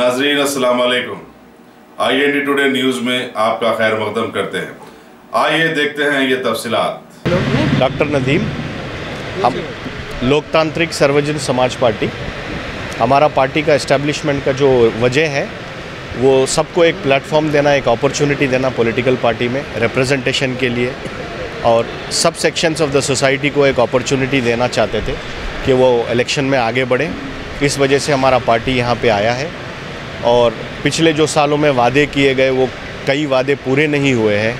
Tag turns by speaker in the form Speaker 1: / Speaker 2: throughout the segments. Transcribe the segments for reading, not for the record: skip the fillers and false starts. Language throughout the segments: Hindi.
Speaker 1: नाजरीन अस्सलाम वालेकुम। IND टुडे न्यूज़ में आपका खैर मकदम करते हैं। आइए देखते हैं ये तफसीलात।
Speaker 2: डॉक्टर नदीम, हम लोकतांत्रिक सर्वजन समाज पार्टी, हमारा पार्टी का इस्टेब्लिशमेंट का जो वजह है वो सबको एक प्लेटफॉर्म देना, एक अपॉर्चुनिटी देना पॉलिटिकल पार्टी में रिप्रेजेंटेशन के लिए, और सब सेक्शंस ऑफ द सोसाइटी को एक अपॉर्चुनिटी देना चाहते थे कि वो इलेक्शन में आगे बढ़े। इस वजह से हमारा पार्टी यहाँ पे आया है। और पिछले जो सालों में वादे किए गए वो कई वादे पूरे नहीं हुए हैं।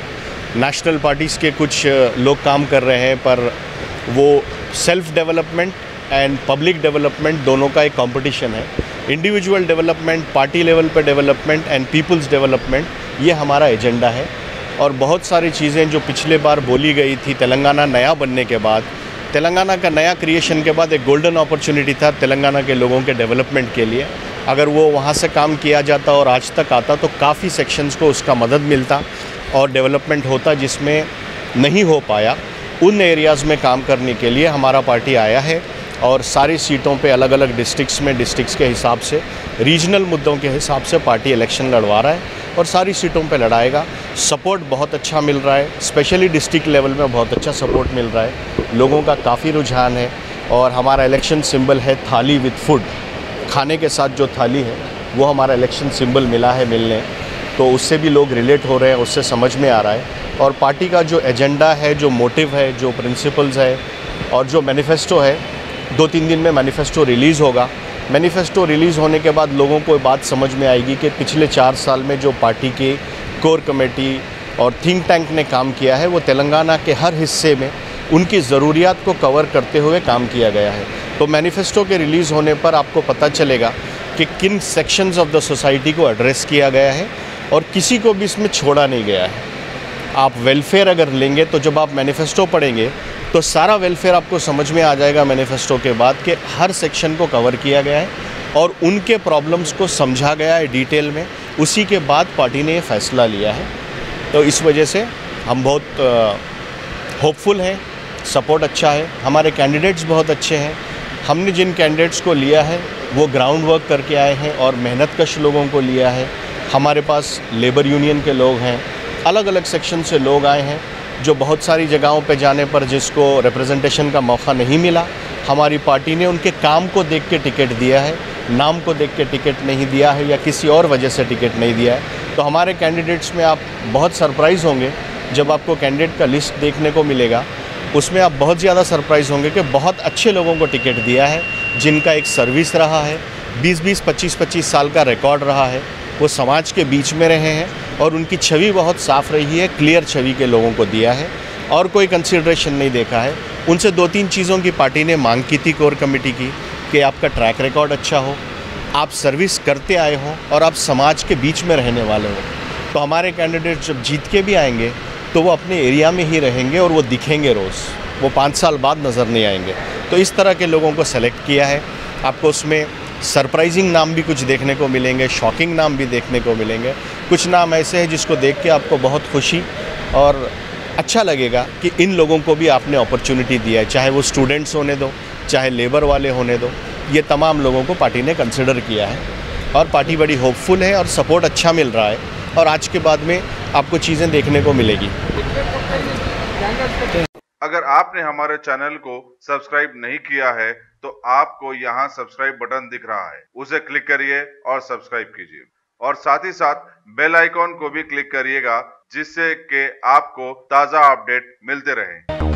Speaker 2: नेशनल पार्टीज़ के कुछ लोग काम कर रहे हैं, पर वो self development and public development दोनों का एक कंपटीशन है। इंडिविजुअल डेवलपमेंट, पार्टी लेवल पे डेवलपमेंट एंड पीपल्स डेवलपमेंट, ये हमारा एजेंडा है। और बहुत सारी चीज़ें जो पिछले बार बोली गई थी, तेलंगाना नया बनने के बाद, तेलंगाना का नया क्रिएशन के बाद एक गोल्डन अपॉर्चुनिटी था तेलंगाना के लोगों के डेवलपमेंट के लिए। अगर वो वहाँ से काम किया जाता और आज तक आता तो काफ़ी सेक्शंस को उसका मदद मिलता और डेवलपमेंट होता, जिसमें नहीं हो पाया। उन एरियाज़ में काम करने के लिए हमारा पार्टी आया है और सारी सीटों पे अलग अलग डिस्ट्रिक्ट्स में डिस्ट्रिक्ट्स के हिसाब से, रीजनल मुद्दों के हिसाब से पार्टी इलेक्शन लड़वा रहा है और सारी सीटों पे लड़ाएगा। सपोर्ट बहुत अच्छा मिल रहा है, स्पेशली डिस्ट्रिक्ट लेवल में बहुत अच्छा सपोर्ट मिल रहा है, लोगों का काफ़ी रुझान है। और हमारा इलेक्शन सिंबल है थाली विद फूड, खाने के साथ जो थाली है वो हमारा इलेक्शन सिंबल मिला है मिलने, तो उससे भी लोग रिलेट हो रहे हैं, उससे समझ में आ रहा है। और पार्टी का जो एजेंडा है, जो मोटिव है, जो प्रिंसिपल्स है और जो मैनिफेस्टो है, 2-3 दिन में मैनिफेस्टो रिलीज़ होगा। मैनिफेस्टो रिलीज़ होने के बाद लोगों को बात समझ में आएगी कि पिछले 4 साल में जो पार्टी की कोर कमेटी और थिंक टैंक ने काम किया है वो तेलंगाना के हर हिस्से में उनकी ज़रूरियात को कवर करते हुए काम किया गया है। तो मैनिफेस्टो के रिलीज़ होने पर आपको पता चलेगा कि किन सेक्शंस ऑफ द सोसाइटी को एड्रेस किया गया है और किसी को भी इसमें छोड़ा नहीं गया है। आप वेलफेयर अगर लेंगे तो जब आप मैनिफेस्टो पढ़ेंगे तो सारा वेलफेयर आपको समझ में आ जाएगा मैनिफेस्टो के बाद, कि हर सेक्शन को कवर किया गया है और उनके प्रॉब्लम्स को समझा गया है डिटेल में। उसी के बाद पार्टी ने ये फ़ैसला लिया है। तो इस वजह से हम बहुत होपफुल हैं, सपोर्ट अच्छा है, हमारे कैंडिडेट्स बहुत अच्छे हैं। हमने जिन कैंडिडेट्स को लिया है वो ग्राउंड वर्क करके आए हैं और मेहनतकश लोगों को लिया है। हमारे पास लेबर यूनियन के लोग हैं, अलग अलग सेक्शन से लोग आए हैं, जो बहुत सारी जगहों पे जाने पर जिसको रिप्रेजेंटेशन का मौका नहीं मिला, हमारी पार्टी ने उनके काम को देख के टिकट दिया है, नाम को देख के टिकट नहीं दिया है या किसी और वजह से टिकट नहीं दिया है। तो हमारे कैंडिडेट्स में आप बहुत सरप्राइज़ होंगे जब आपको कैंडिडेट का लिस्ट देखने को मिलेगा। उसमें आप बहुत ज़्यादा सरप्राइज़ होंगे कि बहुत अच्छे लोगों को टिकट दिया है, जिनका एक सर्विस रहा है, 20-20, 25-25 साल का रिकॉर्ड रहा है, वो समाज के बीच में रहे हैं और उनकी छवि बहुत साफ़ रही है, क्लियर छवि के लोगों को दिया है और कोई कंसिडरेशन नहीं देखा है। उनसे 2-3 चीज़ों की पार्टी ने मांग की थी कोर कमेटी की, कि आपका ट्रैक रिकॉर्ड अच्छा हो, आप सर्विस करते आए हों और आप समाज के बीच में रहने वाले हो। तो हमारे कैंडिडेट जब जीत के भी आएंगे तो वो अपने एरिया में ही रहेंगे और वो दिखेंगे रोज़, वो 5 साल बाद नज़र नहीं आएंगे। तो इस तरह के लोगों को सेलेक्ट किया है। आपको उसमें सरप्राइजिंग नाम भी कुछ देखने को मिलेंगे, शॉकिंग नाम भी देखने को मिलेंगे। कुछ नाम ऐसे हैं जिसको देख के आपको बहुत खुशी और अच्छा लगेगा कि इन लोगों को भी आपने अपॉर्चुनिटी दिया है, चाहे वो स्टूडेंट्स होने दो, चाहे लेबर वाले होने दो, ये तमाम लोगों को पार्टी ने कंसिडर किया है और पार्टी बड़ी होपफुल है और सपोर्ट अच्छा मिल रहा है और आज के बाद में आपको चीज़ें देखने को मिलेगी।
Speaker 1: अगर आपने हमारे चैनल को सब्सक्राइब नहीं किया है तो आपको यहाँ सब्सक्राइब बटन दिख रहा है, उसे क्लिक करिए और सब्सक्राइब कीजिए और साथ ही साथ बेल आइकॉन को भी क्लिक करिएगा, जिससे कि आपको ताज़ा अपडेट मिलते रहें।